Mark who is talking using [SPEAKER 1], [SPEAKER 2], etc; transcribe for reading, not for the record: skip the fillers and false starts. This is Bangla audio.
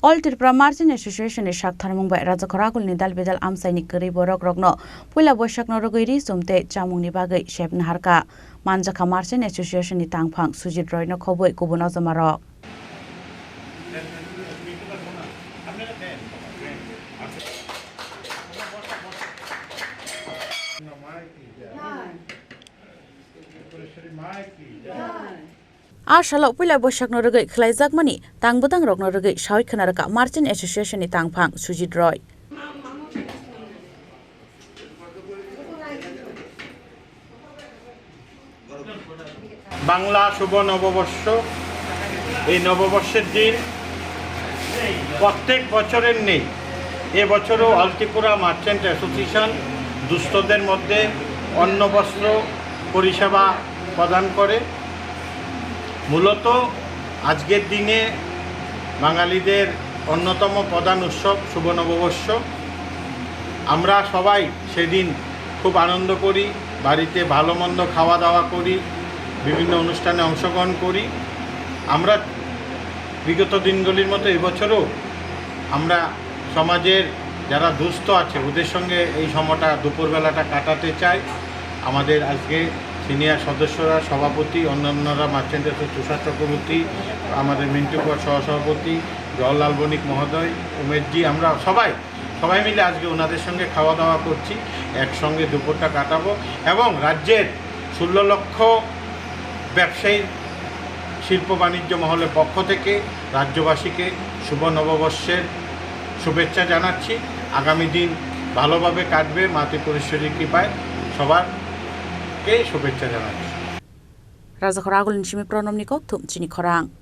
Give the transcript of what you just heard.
[SPEAKER 1] All Tripura Marching Association is Shaktharmung by Rajakorakul Nidal Bedal Amsainik Kari Borok Rogno, Pula Boshak Norogiri, Sumte, Chamung Nibagai, Shep Harka, Manjaka Marching Association ni Tangpang, Sujit Roy no Koboy, Kubunazamarok. Shalok Pula Boshak Norogay, Klaizak Money, Tangbutang Rog Norogay, Shawi Kanaraka, Marching Association ni Tangpang, Sujit Roy.
[SPEAKER 2] Bangla শুভ নববর্ষ এই নববর্ষের দিন প্রত্যেক বছরের নেই এবছরও অল ত্রিপুরা মার্চেন্ট অ্যাসোসিয়েশন দুস্থদের মধ্যে অন্ন বস্ত্র পরিষেবা প্রদান করে মূলত আজকের দিনে বাঙালিদের অন্যতম প্রধান উৎসব শুভ নববর্ষ আমরা সবাই সেদিন খুব আনন্দ করি বাড়িতে ভালো মন্দ খাওয়া দাওয়া করি বিভিন্ন অনুষ্ঠানে অংশগ্রহণ করি আমরা বিগত দিনগুলির মতো এবছরও আমরা সমাজের যারা দুস্থ আছে ওদের সঙ্গে এই সময়টা দুপুরবেলাটা কাটাতে চাই আমাদের আজকে সিনিয়র সদস্যরা সভাপতি অন্যান্যরা মার্চেন্ট তুষার চক্রবর্তী আমাদের মিন্টুকর সহসভাপতি জওহরলাল বণিক মহোদয় উমেশজি আমরা সবাই মিলে আজকে ওনাদের সঙ্গে খাওয়া দাওয়া করছি একসঙ্গে দুপুরটা কাটাবো এবং রাজ্যের 16 লক্ষ ব্যবসায়ী শিল্প বাণিজ্য মহলের পক্ষ থেকে রাজ্যবাসীকে শুভ নববর্ষের শুভেচ্ছা জানাচ্ছি আগামী দিন ভালোভাবে কাটবে মা ত্রিপুরেশ্বরীর কৃপায় সবারকে শুভেচ্ছা জানাচ্ছি
[SPEAKER 1] Rajakorakul Nishimi Pronomnikok, Tumchini Korang.